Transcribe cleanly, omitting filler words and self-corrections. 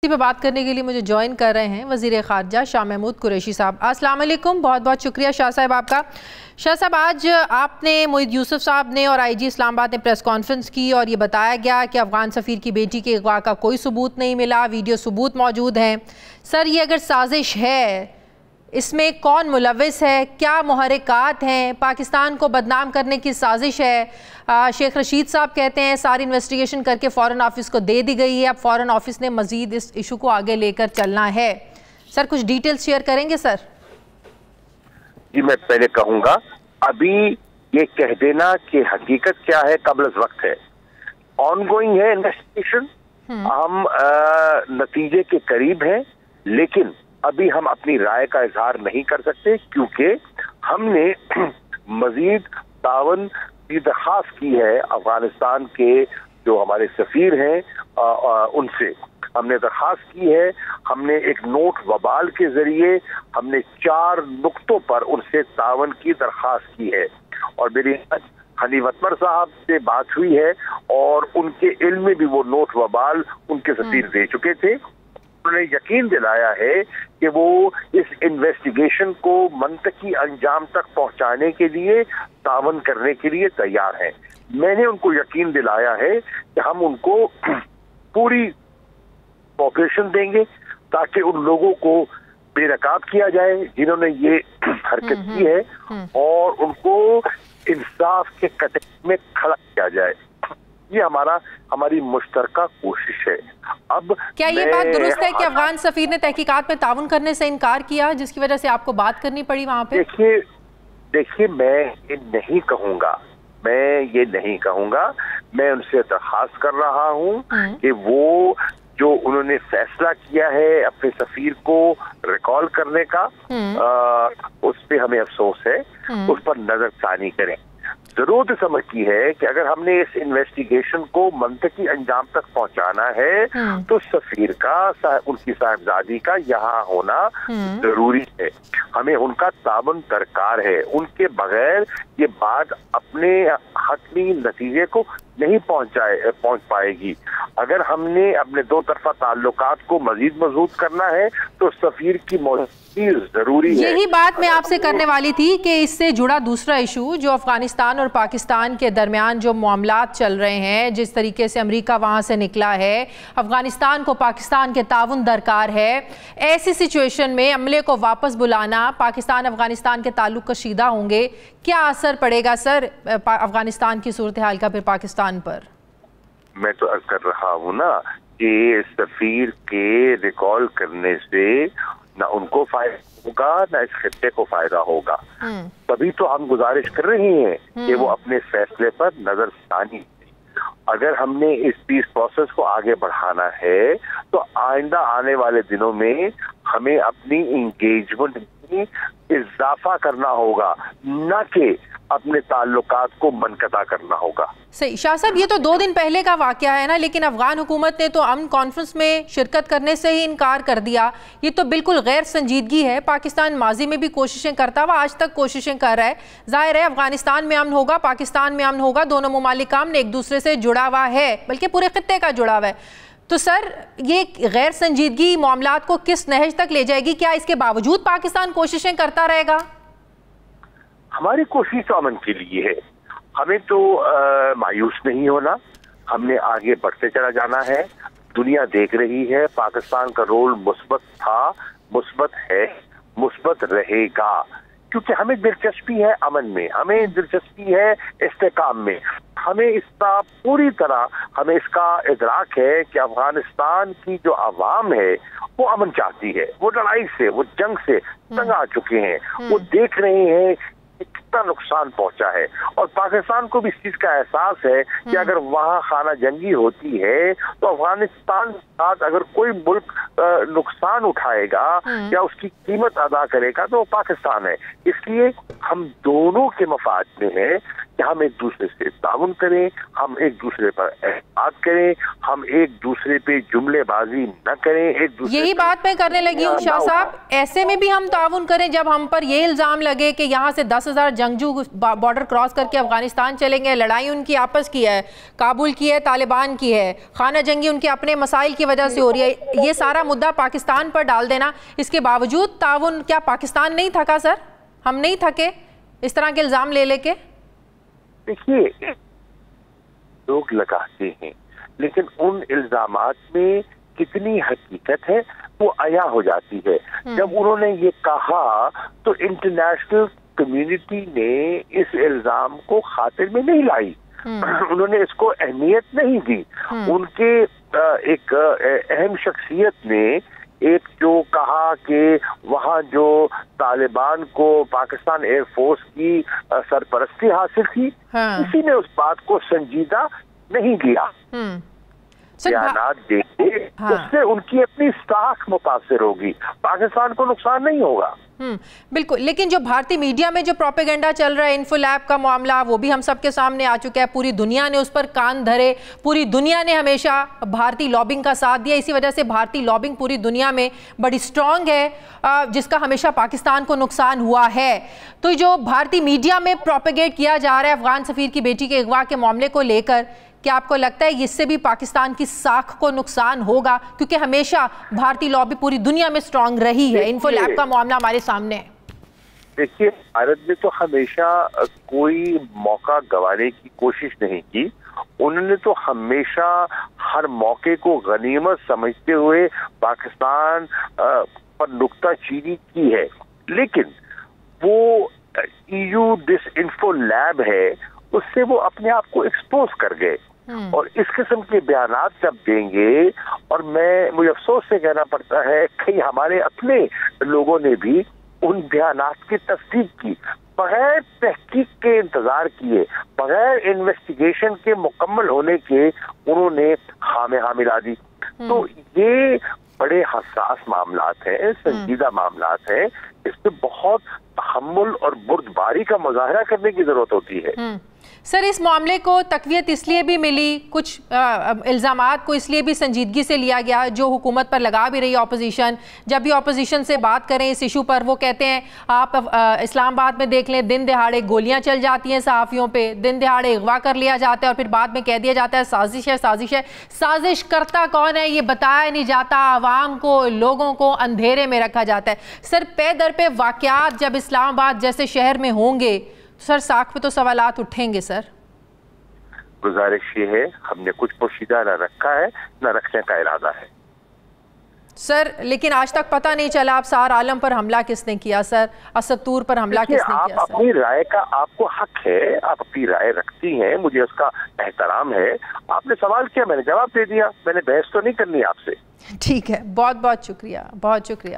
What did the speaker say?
पे बात करने के लिए मुझे ज्वाइन कर रहे हैं वज़ीर ख़ारजा शाह महमूद कुरैशी साहब। अस्सलाम वालेकुम, बहुत बहुत शुक्रिया शाह साहब आपका। शाह साहब, आज आपने मोहित यूसुफ साहब ने और आईजी इस्लामाबाद ने प्रेस कॉन्फ्रेंस की और ये बताया गया कि अफ़गान सफ़ीर की बेटी के अगवा का कोई सबूत नहीं मिला, वीडियो सबूत मौजूद हैं। सर, ये अगर साजिश है, इसमें कौन मुलव्विस है, क्या मुहर्रिकात हैं, पाकिस्तान को बदनाम करने की साजिश है? शेख रशीद साहब कहते हैं सारी इन्वेस्टिगेशन करके फ़ॉरेन ऑफिस को दे दी गई है, अब फ़ॉरेन ऑफिस ने मज़ीद इस इशू को आगे लेकर चलना है। सर, कुछ डिटेल्स शेयर करेंगे सर? जी, मैं पहले कहूँगा, अभी ये कह देना कि हकीकत क्या है कबल वक्त है। ऑनगोइंग है इन्वेस्टिगेशन, हम नतीजे के करीब हैं, लेकिन अभी हम अपनी राय का इजहार नहीं कर सकते क्योंकि हमने मजीद तावन की दरख्वास्त की है अफगानिस्तान के जो हमारे सफीर हैं उनसे हमने दरख्वास्त की है। हमने एक नोट वबाल के जरिए हमने 4 नुक्तों पर उनसे तावन की दरख्वास्त की है और मेरी हनी वतमर साहब से बात हुई है और उनके इल्म में भी वो नोट वबाल उनके सफीर दे चुके थे। उन्होंने यकीन दिलाया है कि वो इस इन्वेस्टिगेशन को मंतकी अंजाम तक पहुंचाने के लिए तावन करने के लिए तैयार हैं। मैंने उनको यकीन दिलाया है कि हम उनको पूरी कोऑपरेशन देंगे ताकि उन लोगों को बेनकाब किया जाए जिन्होंने ये हरकत की है और उनको इंसाफ के कटघरे में खड़ा किया जाए। ये हमारी मुश्तरका कोशिश है। अब क्या ये बात दुरुस्त है कि अफगान सफीर ने तहकीकात में ताउन करने से इनकार किया जिसकी वजह से आपको बात करनी पड़ी वहां पे? देखिए मैं ये नहीं कहूंगा, मैं उनसे दरख्वास्त कर रहा हूं कि वो जो उन्होंने फैसला किया है अपने सफीर को रिकॉल करने का उस पे हमें अफसोस है, उस पर नजरसानी करें। जरूरत समझती है कि अगर हमने इस इन्वेस्टिगेशन को मंतकी अंजाम तक पहुंचाना है तो सफीर का उनकी साहिबजादी का यहाँ होना जरूरी है। हमें उनका ताबन दरकार है, उनके बगैर ये बात अपने हतमी नतीजे को नहीं पहुंच पाएगी। अगर हमने अपने दो तरफा ताल्लुकात को मजीद मजबूत करना है तो सफीर की मौजूदगी जरूरी है। यही बात मैं आपसे करने वाली थी कि इससे जुड़ा दूसरा इशू जो अफगानिस्तान और पाकिस्तान के दरमियान जो मामलात चल रहे हैं, जिस तरीके से अमेरिका वहां से निकला है, अफगानिस्तान को पाकिस्तान के ताउन दरकार है। ऐसी सिचुएशन में अमले को वापस बुलाना, पाकिस्तान अफगानिस्तान के ताल्लुक कशीदा होंगे, क्या असर पड़ेगा सर अफगानिस्तान की सूरत हाल का फिर पाकिस्तान पर? मैं तो अर्ज कर रहा हूँ ना कि सफीर के रिकॉल करने से ना उनको फायदा होगा ना इस खित्ते को फायदा होगा। तभी तो हम गुजारिश कर रहे हैं कि वो अपने फैसले पर नजरसानी। अगर हमने इस पीस प्रोसेस को आगे बढ़ाना है तो आइंदा आने वाले दिनों में हमें अपनी इंगेजमेंट में इजाफा करना होगा, न कि अपने ताल्लुकात को मनकता करना होगा। सही। शाह साहब, ये तो 2 दिन पहले का वाकया है ना, लेकिन अफगान हुकूमत ने तो अमन कॉन्फ्रेंस में शिरकत करने से ही इनकार कर दिया। ये तो बिल्कुल गैर संजीदगी है। पाकिस्तान माजी में भी कोशिशें करता हुआ आज तक कोशिशें कर रहा है। जाहिर है अफगानिस्तान में अमन होगा, पाकिस्तान में अमन होगा, दोनों मुमालिक ने एक दूसरे से जुड़ा हुआ है, बल्कि पूरे खित्ते का जुड़ा हुआ है। तो सर, ये गैर संजीदगी मामलात को किस नहज तक ले जाएगी? क्या इसके बावजूद पाकिस्तान कोशिशें करता रहेगा? हमारी कोशिश तो अमन के लिए है। हमें तो मायूस नहीं होना, हमने आगे बढ़ते चला जाना है। दुनिया देख रही है पाकिस्तान का रोल मुस्बत था, मुस्बत है, मुस्बत रहेगा, क्योंकि हमें दिलचस्पी है अमन में, हमें दिलचस्पी है इस्तेकाम में। हमें इसका पूरी तरह हमें इसका इदराक है कि अफगानिस्तान की जो आवाम है वो अमन चाहती है। वो लड़ाई से, वो जंग से तंग आ चुके हैं। वो देख रहे हैं कितना नुकसान पहुंचा है और पाकिस्तान को भी इस चीज का एहसास है कि अगर वहां खाना जंगी होती है तो अफगानिस्तान के साथ अगर कोई मुल्क नुकसान उठाएगा या उसकी कीमत अदा करेगा तो वो पाकिस्तान है। इसलिए हम दोनों के मफाद में है کہ ہم ایک دوسرے سے تعاون کریں, ہم ایک دوسرے پر اعتماد کریں, ہم ایک دوسرے پہ جملے بازی نہ کریں, ایک دوسرے یہی بات میں کرنے لگی ہوں شاہ صاحب. ایسے میں بھی ہم تعاون کریں جب ہم پر یہ الزام لگے کہ یہاں سے 10,000 جنگجو بارڈر کراس کر کے افغانستان چلیں گے, لڑائی ان کی آپس کی ہے, کابل کی ہے, طالبان کی ہے, خانہ جنگی ان کے اپنے مسائل کی وجہ سے ہو رہی ہے, یہ سارا مدعا پاکستان پر ڈال دینا. اس کے باوجود تعاون, کیا پاکستان نہیں تھکا سر؟ ہم نہیں تھکے اس طرح کے الزام لے لے کے؟ دیکھیے, لوگ لگاتے ہیں لیکن ان الزامات میں کتنی حقیقت ہے وہ عیاں ہو جاتی ہے. جب انہوں نے یہ کہا تو انٹرنیشنل کمیونٹی نے اس الزام کو خاطر میں نہیں لائی, انہوں نے اس کو اہمیت نہیں دی. ان کے ایک اہم شخصیت نے ایک جو کہا کہ وہاں جو طالبان کو پاکستان ایئر فورس کی سرپرستی حاصل تھی, کسی نے اس بات کو سنجیدہ نہیں لیا. بیانات دیکھے اس سے ان کی اپنی ساکھ متاثر ہوگی, پاکستان کو نقصان نہیں ہوگا. بالکل, لیکن جو بھارتی میڈیا میں جو پروپیگنڈا چل رہا ہے, انفو لیب کا معاملہ, وہ بھی ہم سب کے سامنے آ چکا ہے. پوری دنیا نے اس پر کان دھرے, پوری دنیا نے ہمیشہ بھارتی لابنگ کا ساتھ دیا. اسی وجہ سے بھارتی لابنگ پوری دنیا میں بڑی سٹرونگ ہے, جس کا ہمیشہ پاکستان کو نقصان ہوا ہے. تو جو بھارتی میڈیا میں پروپیگیٹ کیا جا رہا ہے افغان سفیر کی بیٹی کے اغوا کے معاملے کو لے کر, کیا آپ کو لگتا ہے اس سے بھی پاکستان کی ساکھ کو نقصان ہوگا؟ کیونکہ ہمیشہ بھارتی لابی پوری دنیا میں سٹرونگ رہی ہے. انفو لیب کا معاملہ ہمارے سامنے ہے. دیکھیے, بھارت نے تو ہمیشہ کوئی موقع گنوانے کی کوشش نہیں کی. انہوں نے تو ہمیشہ ہر موقع کو غنیمت سمجھتے ہوئے پاکستان پر نکتہ چینی کی ہے. لیکن وہ EU ڈس انفو لیب ہے, اس سے وہ اپنے آپ کو ایکسپوز کر گئے. اور اس قسم کے بیانات جب دیں گے, اور مجھے افسوس سے کہنا پڑتا ہے کہ ہمارے اپنے لوگوں نے بھی ان بیانات کی تصدیق کی, بغیر تحقیق کے انتظار کیے, بغیر انویسٹیگیشن کے مکمل ہونے کے انہوں نے ہاں ملا دی. تو یہ بڑے حساس معاملات ہیں, سنجیدہ معاملات ہیں, اس پہ بہت تحمل اور بردباری کا مظاہرہ کرنے کی ضرورت ہوتی ہے. سر, اس معاملے کو تقویت اس لیے بھی ملی, کچھ الزامات کو اس لیے بھی سنجیدگی سے لیا گیا جو حکومت پر لگا بھی رہی ہے اپوزیشن. جب بھی اپوزیشن سے بات کریں اس ایشو پر, وہ کہتے ہیں آپ اسلام آباد میں دیکھ لیں, دن دہاڑے گولیاں چل جاتی ہیں صحافیوں پہ, دن دہاڑے اغوا کر لیا جاتا ہے, اور پھر بعد میں کہہ دیا جاتا ہے سازش ہے سازش ہے. سازش کرتا کون ہے یہ بتایا نہیں جاتا, عوام کو, لوگوں کو اندھیرے میں رکھا جاتا ہے. سر, پے در پہ واقعات جب اسلام آباد جیسے شہر میں ہوں گے, سر ساکھ پہ تو سوالات اٹھیں گے. سر, گزارش یہ ہے, ہم نے کچھ پوشیدہ نہ رکھا ہے نہ رکھنے کا ارادہ ہے. سر, لیکن آج تک پتہ نہیں چلا آپ سار عالم پر حملہ کس نے کیا سر, اسد طور پر حملہ کس نے کیا؟ آپ اپنی رائے کا آپ کو حق ہے, آپ اپنی رائے رکھتی ہیں, مجھے اس کا احترام ہے. آپ نے سوال کیا, میں نے جواب دے دیا, میں نے بحث تو نہیں کرنی آپ سے. ٹھیک ہے, بہت بہت شکریہ, بہت شکریہ.